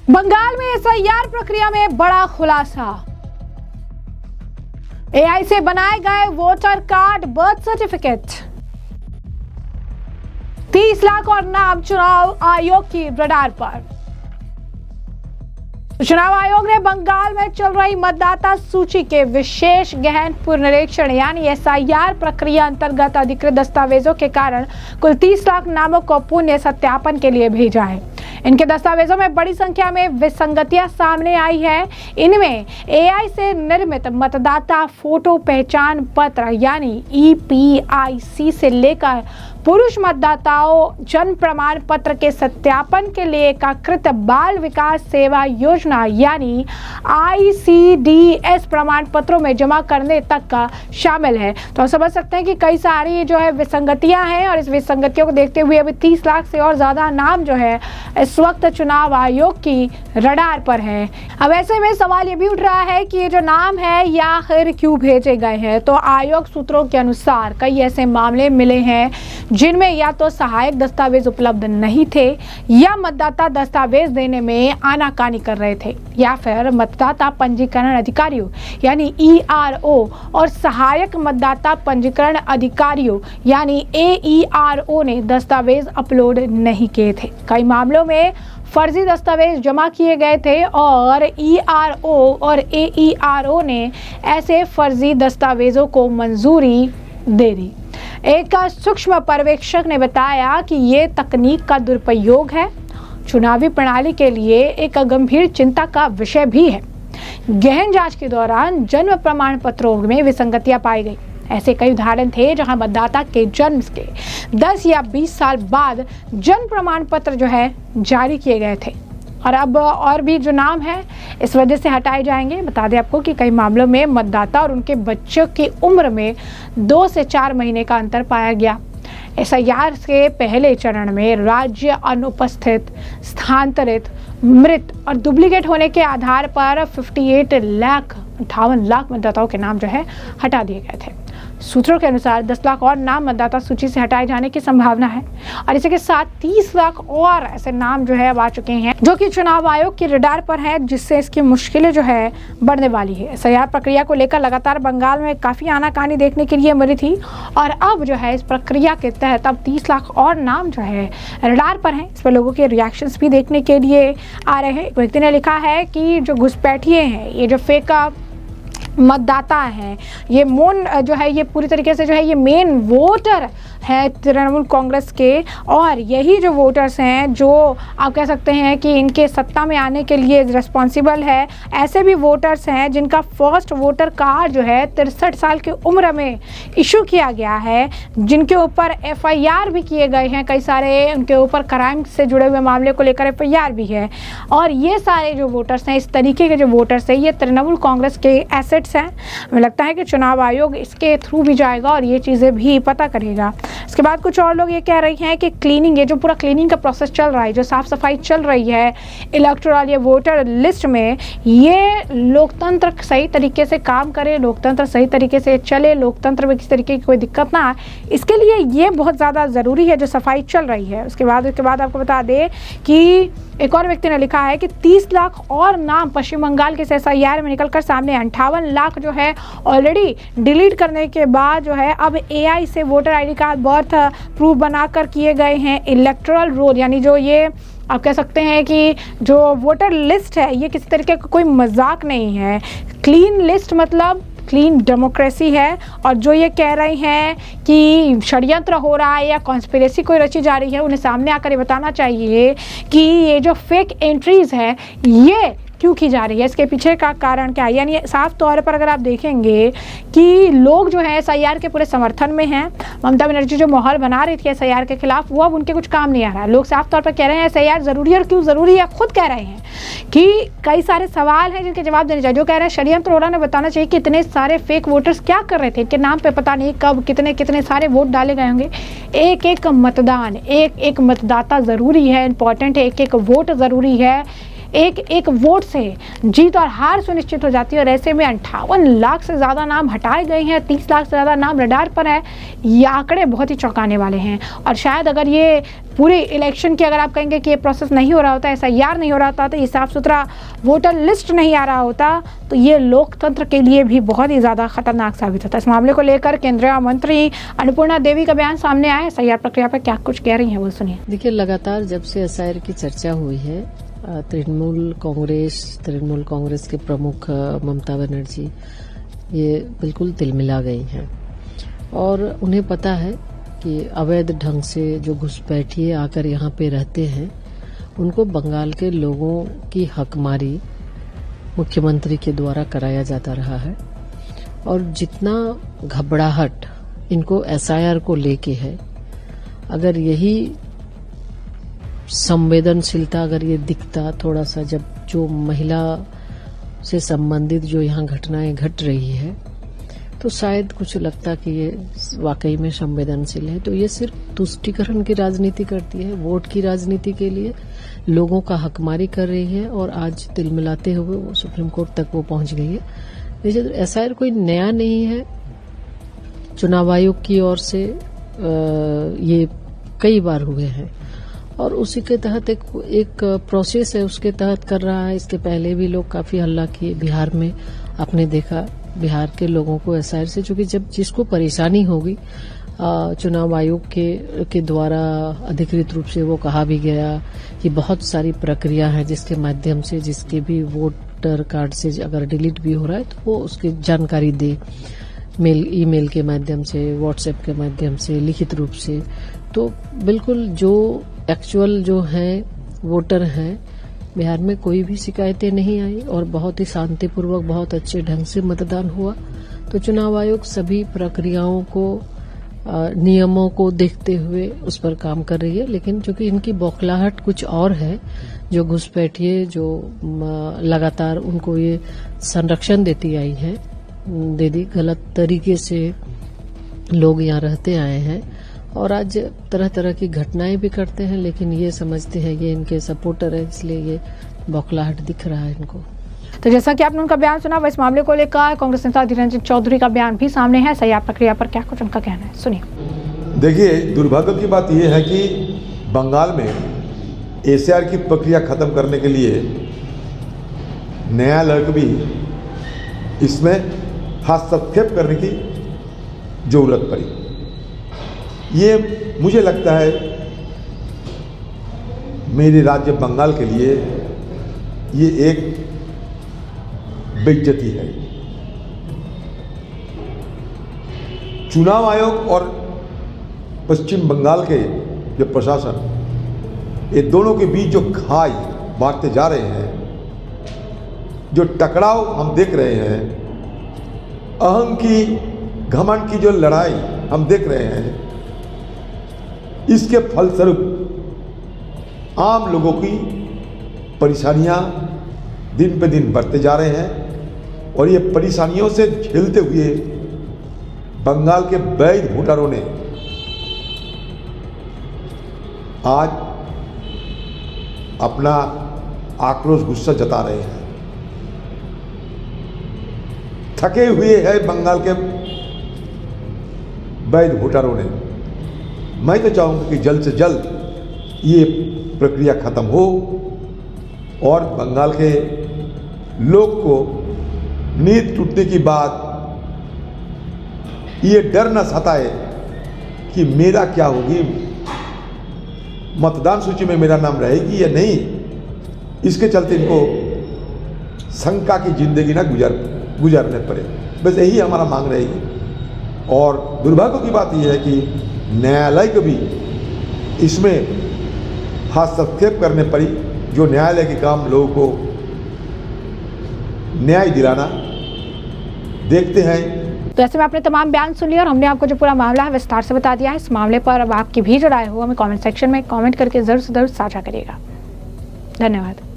बंगाल में एसआईआर प्रक्रिया में बड़ा खुलासा। एआई से बनाए गए voter card, birth certificate, 30 lakh और नाम चुनाव आयोग की रडार पर। चुनाव आयोग ने बंगाल में चल रही मतदाता सूची के विशेष गहन पुनरीक्षण यानी एसआईआर प्रक्रिया अंतर्गत अधिकृत दस्तावेजों के कारण कुल 30 लाख नामों को पुनः सत्यापन के लिए भेजा है। इनके दस्तावेजों में बड़ी संख्या में विसंगतियां सामने आई है। इनमें एआई से निर्मित मतदाता फोटो पहचान पत्र यानी ईपीआईसी से लेकर पुरुष मतदाताओं जन्म प्रमाण पत्र के सत्यापन के लिए एकीकृत बाल विकास सेवा योजना यानी आईसीडीएस प्रमाण पत्रों में जमा करने तक का शामिल है। तो समझ सकते हैं कि कई सारी जो है विसंगतियां हैं और इस विसंगतियों को देखते हुए अभी 30 लाख से और ज्यादा नाम जो है इस वक्त चुनाव आयोग की रडार पर है। अब ऐसे में सवाल ये भी उठ रहा है कि ये जो नाम है या आखिर क्यों भेजे गए हैं। तो आयोग सूत्रों के अनुसार कई ऐसे मामले मिले हैं जिनमें या तो सहायक दस्तावेज उपलब्ध नहीं थे या मतदाता दस्तावेज देने में आनाकानी कर रहे थे या फिर मतदाता पंजीकरण अधिकारियों यानी ईआरओ और सहायक मतदाता पंजीकरण अधिकारियों यानी एईआरओ ने दस्तावेज अपलोड नहीं किए थे। कई मामलों में फर्जी दस्तावेज जमा किए गए थे और ईआरओ और एईआरओ ने ऐसे फर्जी दस्तावेजों को मंजूरी दे दी। एक सूक्ष्म पर्यवेक्षक ने बताया कि ये तकनीक का दुरुपयोग है, चुनावी प्रणाली के लिए एक गंभीर चिंता का विषय भी है। गहन जांच के दौरान जन्म प्रमाण पत्रों में विसंगतियां पाई गई। ऐसे कई उदाहरण थे जहां मतदाता के जन्म के 10 या 20 साल बाद जन्म प्रमाण पत्र जो है जारी किए गए थे और अब और भी जो नाम है इस वजह से हटाए जाएंगे। बता दें आपको कि कई मामलों में मतदाता और उनके बच्चों की उम्र में 2 से 4 महीने का अंतर पाया गया। एसआईआर के पहले चरण में राज्य अनुपस्थित, स्थानांतरित, मृत और डुप्लीकेट होने के आधार पर 58 लाख 58 लाख मतदाताओं के नाम जो है हटा दिए गए थे। सूत्रों के अनुसार 10 लाख और नाम मतदाता सूची से हटाए जाने की संभावना है और इसी के साथ 30 लाख और ऐसे नाम जो है अब आ चुके हैं जो कि चुनाव आयोग की रडार पर है, जिससे इसकी मुश्किलें जो है बढ़ने वाली है। एसआईआर प्रक्रिया को लेकर लगातार बंगाल में काफी आनाकानी देखने के लिए मिली थी और अब जो है इस प्रक्रिया के तहत अब 30 लाख और नाम जो है रडार पर है। इस पर लोगों के रिएक्शंस भी देखने के लिए आ रहे हैं। एक व्यक्ति ने लिखा है कि जो घुसपैठिए हैं, ये जो फेक मतदाता है, ये जो है ये पूरी तरीके से जो है ये मेन वोटर है तृणमूल कांग्रेस के और यही जो वोटर्स हैं जो आप कह सकते हैं कि इनके सत्ता में आने के लिए रिस्पॉन्सिबल है। ऐसे भी वोटर्स हैं जिनका फर्स्ट वोटर कार्ड जो है 63 साल की उम्र में इशू किया गया है, जिनके ऊपर एफआईआर भी किए गए हैं। कई सारे उनके ऊपर क्राइम से जुड़े हुए मामले को लेकर एफआईआर भी है और ये सारे जो वोटर्स हैं, इस तरीके के जो वोटर्स हैं, ये तृणमूल कांग्रेस के एसेट्स हैं। हमें लगता है कि चुनाव आयोग इसके थ्रू भी जाएगा और ये चीज़ें भी पता करेगा। इसके बाद कुछ और लोग ये कह रही हैं कि क्लीनिंग, ये जो पूरा क्लीनिंग का प्रोसेस चल रहा है, जो साफ सफाई चल रही है इलेक्टोरल या वोटर लिस्ट में, ये लोकतंत्र सही तरीके से काम करे, लोकतंत्र सही तरीके से चले, लोकतंत्र में किसी तरीके की कोई दिक्कत ना आए, इसके लिए ये बहुत ज़्यादा ज़रूरी है जो सफाई चल रही है। उसके बाद आपको बता दें कि एक और व्यक्ति ने लिखा है कि 30 लाख और नाम पश्चिम बंगाल के एसआईआर में निकलकर सामने 58 लाख जो है ऑलरेडी डिलीट करने के बाद जो है अब एआई से voter ID card, birth proof बनाकर किए गए हैं इलेक्टोरल रोल, यानी जो ये आप कह सकते हैं कि जो वोटर लिस्ट है ये किसी तरीके का कोई मजाक नहीं है। क्लीन लिस्ट मतलब क्लीन डेमोक्रेसी है और जो ये कह रहे हैं कि षड्यंत्र हो रहा है या कॉन्स्पिरेसी कोई रची जा रही है, उन्हें सामने आकर ये बताना चाहिए कि ये जो फेक एंट्रीज है ये क्यों की जा रही है, इसके पीछे का कारण क्या है। यानी साफ तौर पर अगर आप देखेंगे कि लोग जो है एसआईआर के पूरे समर्थन में हैं। ममता बनर्जी जो माहौल बना रही थी एसआईआर के खिलाफ, वो अब उनके कुछ काम नहीं आ रहा है। लोग साफ तौर पर कह रहे हैं एसआईआर ज़रूरी है और क्यों ज़रूरी है। खुद कह रहे हैं कि कई सारे सवाल हैं जिनके जवाब देने चाहिए। जो कह रहे हैं षड्यंत्र हो रहा है, बताना चाहिए कि इतने सारे फेक वोटर्स क्या कर रहे थे, इनके नाम पे पता नहीं कब कितने सारे वोट डाले गए होंगे। एक एक मतदान, एक एक मतदाता ज़रूरी है, इंपॉर्टेंट है, एक एक वोट ज़रूरी है। एक एक वोट से जीत और हार सुनिश्चित हो जाती है। और ऐसे में 58 लाख से ज़्यादा नाम हटाए गए हैं, 30 लाख से ज़्यादा नाम रडार पर है। ये आंकड़े बहुत ही चौंकाने वाले हैं। और शायद अगर ये पूरे इलेक्शन की अगर आप कहेंगे कि ये प्रोसेस नहीं हो रहा होता, SIR नहीं हो रहा होता, तो ये साफ सुथरा वोटर लिस्ट नहीं आ रहा होता, तो ये लोकतंत्र के लिए भी बहुत ही ज़्यादा खतरनाक साबित होता है। इस मामले को लेकर केंद्रीय मंत्री अन्नपूर्णा देवी का बयान सामने आया है। SIR प्रक्रिया पर क्या कुछ कह रही हैं वो सुनिए। देखिए, लगातार जब से SIR की चर्चा हुई है, तृणमूल कांग्रेस के प्रमुख ममता बनर्जी ये बिल्कुल तिलमिला गई हैं और उन्हें पता है कि अवैध ढंग से जो घुसपैठिए आकर यहाँ पे रहते हैं उनको बंगाल के लोगों की हकमारी मुख्यमंत्री के द्वारा कराया जाता रहा है। और जितना घबराहट इनको SIR को लेके है, अगर यही संवेदनशीलता अगर ये दिखता थोड़ा सा, जब जो महिला से संबंधित जो यहाँ घटनाएं घट रही है, तो शायद कुछ लगता कि ये वाकई में संवेदनशील है। तो ये सिर्फ तुष्टीकरण की राजनीति करती है, वोट की राजनीति के लिए लोगों का हकमारी कर रही है और आज तिलमिलाते हुए वो सुप्रीम कोर्ट तक वो पहुंच गई है। देखिए, SIR कोई नया नहीं है। चुनाव आयोग की ओर से ये कई बार हुए हैं और उसी के तहत एक प्रोसेस है, उसके तहत कर रहा है। इसके पहले भी लोग काफी हल्ला किए बिहार में। आपने देखा बिहार के लोगों को SIR से, चूंकि जब जिसको परेशानी होगी, चुनाव आयोग के द्वारा अधिकृत रूप से वो कहा भी गया कि बहुत सारी प्रक्रिया है जिसके माध्यम से जिसके भी वोटर कार्ड से अगर डिलीट भी हो रहा है तो वो उसकी जानकारी दे, ईमेल के माध्यम से, व्हाट्सएप के माध्यम से, लिखित रूप से। तो बिल्कुल जो एक्चुअल जो हैं वोटर हैं, बिहार में कोई भी शिकायतें नहीं आई और बहुत ही शांतिपूर्वक, बहुत अच्छे ढंग से मतदान हुआ। तो चुनाव आयोग सभी प्रक्रियाओं को, नियमों को देखते हुए उस पर काम कर रही है। लेकिन चूंकि इनकी बौखलाहट कुछ और है, जो घुसपैठिए जो लगातार उनको ये संरक्षण देती आई है, गलत तरीके से लोग यहाँ रहते आए हैं और आज तरह तरह की घटनाएं भी करते हैं, लेकिन ये समझते हैं ये इनके सपोर्टर है, इसलिए ये बौखलाहट दिख रहा है इनको। तो जैसा कि आपने उनका बयान सुना, इस मामले को लेकर कांग्रेस नेता अधीर रंजन चौधरी का बयान भी सामने है। SIR प्रक्रिया पर क्या कुछ उनका कहना है, सुनिए। देखिए, दुर्भाग्य की बात यह है कि बंगाल में SIR की प्रक्रिया खत्म करने के लिए न्यायालय को भी इसमें हस्तक्षेप करने की जरूरत पड़ी। ये मुझे लगता है मेरे राज्य बंगाल के लिए ये एक बेइज्जती है। चुनाव आयोग और पश्चिम बंगाल के जो प्रशासन, ये दोनों के बीच जो खाई बांटते जा रहे हैं, जो टकराव हम देख रहे हैं, अहम की, घमंड की जो लड़ाई हम देख रहे हैं, इसके फलस्वरूप आम लोगों की परेशानियां दिन पे दिन बढ़ते जा रहे हैं और ये परेशानियों से झेलते हुए बंगाल के वैध वोटरों ने आज अपना आक्रोश, गुस्सा जता रहे हैं। थके हुए हैं बंगाल के वैध वोटरों ने। मैं तो चाहूँगा कि जल्द से जल्द ये प्रक्रिया खत्म हो और बंगाल के लोग को नींद टूटने की बाद ये डर न सताए कि मेरा क्या होगी, मतदान सूची में मेरा नाम रहेगी या नहीं। इसके चलते इनको शंका की जिंदगी ना गुजारने पड़े। बस यही हमारा मांग रहेगी। और दुर्भाग्य की बात यह है कि न्यायालय को भी इसमें हस्तक्षेप करने पड़ी। जो न्यायालय के काम लोगों को न्याय दिलाना, देखते हैं। तो ऐसे में आपने तमाम बयान सुन लिया और हमने आपको जो पूरा मामला है विस्तार से बता दिया है। इस मामले पर अब आपकी भी जो राय हो हमें कमेंट सेक्शन में कमेंट करके जरूर से जरूर साझा करिएगा। धन्यवाद।